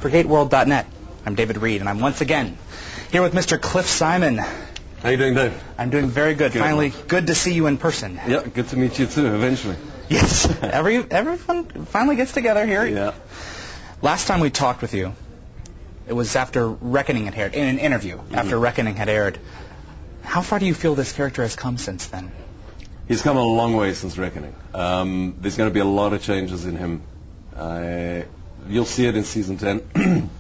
for GateWorld.net. I'm David Reed, and I'm once again here with Mr. Cliff Simon. How you doing, Dave? I'm doing very good. Finally, good to see you in person. Yeah, good to meet you too, eventually. Yes, everyone finally gets together here. Yeah. Last time we talked with you, it was after Reckoning had aired, in an interview, after Reckoning had aired. How far do you feel this character has come since then? He's come a long way since Reckoning. There's going to be a lot of changes in him. You'll see it in Season 10,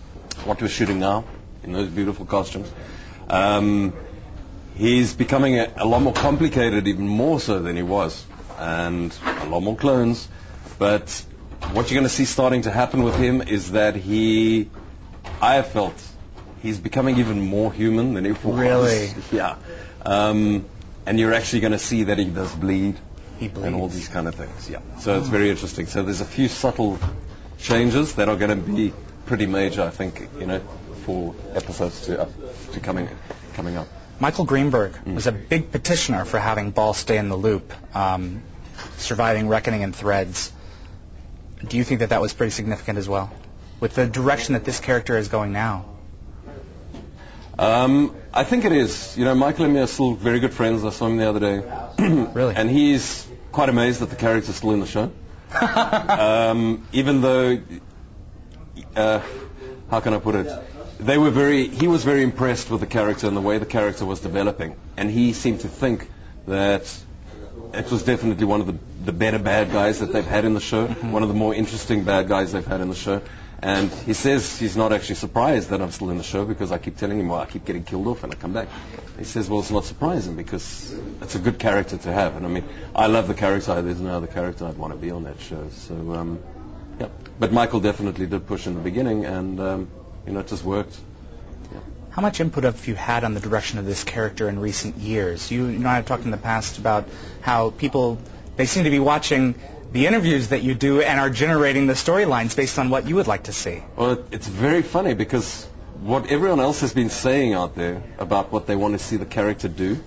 what we're shooting now, in those beautiful costumes. He's becoming a lot more complicated, even more so than he was, and a lot more clones. But what you're going to see starting to happen with him is that I have felt, he's becoming even more human than he was. Really? Yeah. And you're actually going to see that he does bleed. He bleeds. And all these kind of things, yeah. So it's very interesting. So there's a few subtle changes that are going to be pretty major, I think, for episodes to coming up. Michael Greenberg was a big petitioner for having Baal stay in the loop, surviving Reckoning and Threads. Do you think that was pretty significant as well, with the direction that this character is going now? I think it is. Michael and me are still very good friends. I saw him the other day. Really? And he's quite amazed that the character's still in the show. Even though, how can I put it? He was very impressed with the character and the way the character was developing. And he seemed to think that it was definitely one of the better bad guys that they've had in the show, one of the more interesting bad guys they've had in the show. And he says he's not actually surprised that I'm still in the show, because I keep telling him, well, I keep getting killed off and I come back. He says, well, it's not surprising because it's a good character to have. And I mean, I love the character. There's no other character I'd want to be on that show. So, yeah. But Michael definitely did push in the beginning, and, it just worked. Yeah. How much input have you had on the direction of this character in recent years? You and I have talked in the past about how people, they seem to be watching the interviews that you do and are generating the storylines based on what you would like to see. Well, it's very funny because what everyone else has been saying out there about what they want to see the character do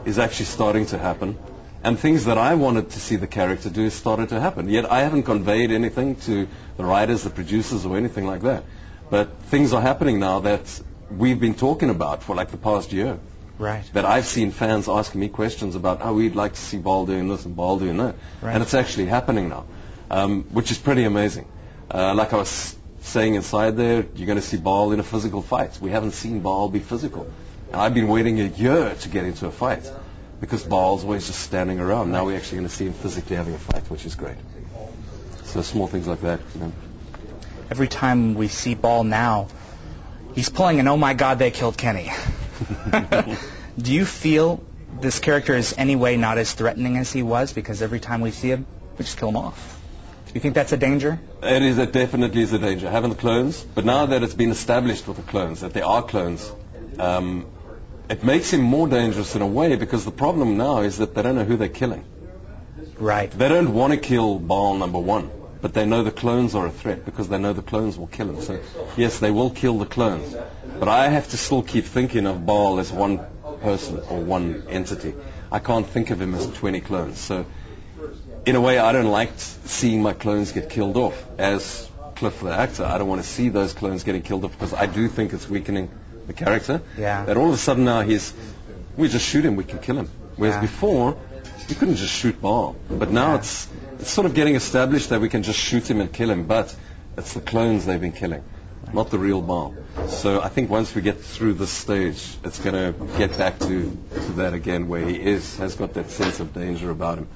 is actually starting to happen. And things that I wanted to see the character do started to happen. Yet I haven't conveyed anything to the writers, the producers, or anything like that. But things are happening now that we've been talking about for like the past year. Right. That I've seen fans asking me questions about, we'd like to see Baal doing this and Baal doing that. Right. And it's actually happening now, which is pretty amazing. Like I was saying inside there, you're going to see Baal in a physical fight. We haven't seen Baal be physical. And I've been waiting a year to get into a fight because Baal's always just standing around. Now we're actually going to see him physically having a fight, which is great. So small things like that. Every time we see Baal now, he's pulling an "oh my God, they killed Kenny." Do you feel this character is any way not as threatening as he was, because every time we see him, we just kill him off? Do you think that's a danger? It definitely is a danger, having the clones. But now that it's been established with the clones, that there are clones, it makes him more dangerous in a way, because the problem now is that they don't know who they're killing. Right. They don't want to kill Baal number one, but they know the clones are a threat because they know the clones will kill him. So, yes, they will kill the clones. But I have to still keep thinking of Baal as one person or one entity. I can't think of him as 20 clones. So, in a way, I don't like seeing my clones get killed off. As Cliff, the actor, I don't want to see those clones getting killed off, because I do think it's weakening the character. Yeah. That all of a sudden now we just shoot him, we can kill him. Whereas before, you couldn't just shoot Baal. But now it's sort of getting established that we can just shoot him and kill him, but it's the clones they've been killing, not the real Baal. So I think once we get through this stage, it's going to get back to that again, where he has got that sense of danger about him.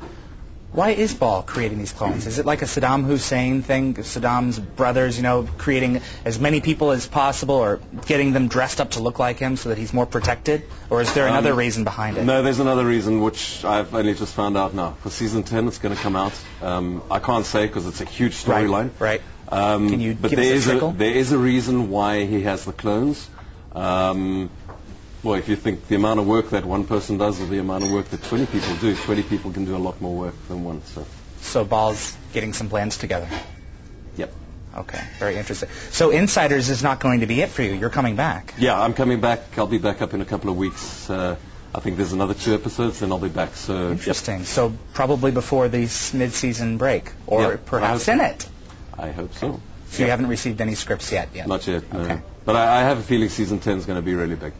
Why is Baal creating these clones? Is it like a Saddam Hussein thing, Saddam's brothers, creating as many people as possible, or getting them dressed up to look like him so that he's more protected? Or is there another reason behind it? No, there's another reason, which I've only just found out now. For Season 10, it's going to come out. I can't say because it's a huge storyline. Right. Can you give us a trickle? There is a reason why he has the clones. Well, if you think the amount of work that one person does or the amount of work that 20 people do, 20 people can do a lot more work than one. So Baal's getting some plans together. Yep. Okay, very interesting. So Insiders is not going to be it for you. You're coming back. Yeah, I'm coming back. I'll be back up in a couple of weeks. I think there's another 2 episodes, then I'll be back. So interesting. Yep. So probably before the mid-season break, or perhaps in it. I hope so. So you haven't received any scripts yet? Not yet, no. Okay. But I have a feeling season 10 is going to be really big.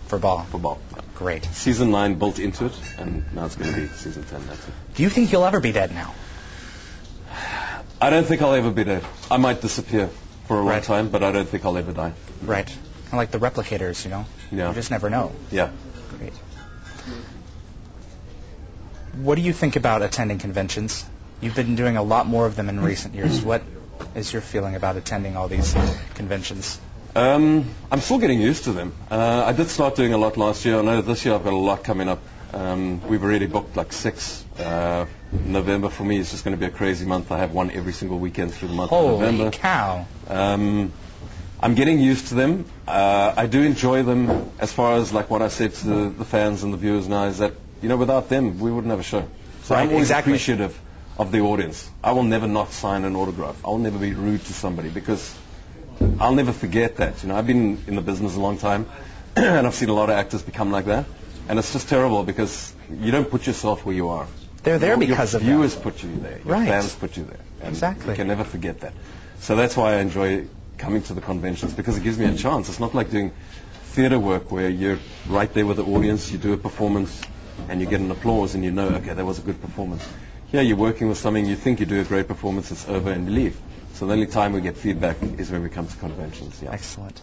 For Baal? For Baal. Great. Season 9 built into it, and now it's going to be season 10. That's it. Do you think you'll ever be dead now? I don't think I'll ever be dead. I might disappear for a long Right. time, but I don't think I'll ever die. Right. Kind of like the replicators, you know? Yeah. You just never know. Yeah. Great. What do you think about attending conventions? You've been doing a lot more of them in recent years. What is your feeling about attending all these conventions? I'm still getting used to them. I did start doing a lot last year. I know this year I've got a lot coming up. We've already booked like 6. November for me is just going to be a crazy month. I have one every single weekend through the month of November. Holy cow. I'm getting used to them. I do enjoy them as far as like what I said to the fans and the viewers now is that, you know, without them, we wouldn't have a show. So Right, I'm always exactly. appreciative of the audience. I will never not sign an autograph. I'll never be rude to somebody because I'll never forget that. You know, I've been in the business a long time and I've seen a lot of actors become like that. And it's just terrible because you don't put yourself where you are. They're there because your of them. viewers put you there. Your Right. fans put you there. And Exactly. you can never forget that. So that's why I enjoy coming to the conventions because it gives me a chance. It's not like doing theater work where you're right there with the audience, you do a performance and you get an applause and you know, okay, that was a good performance. Here you're working with something, you think you do a great performance, it's over and you leave. So the only time we get feedback is when we come to conventions. Yeah. Excellent.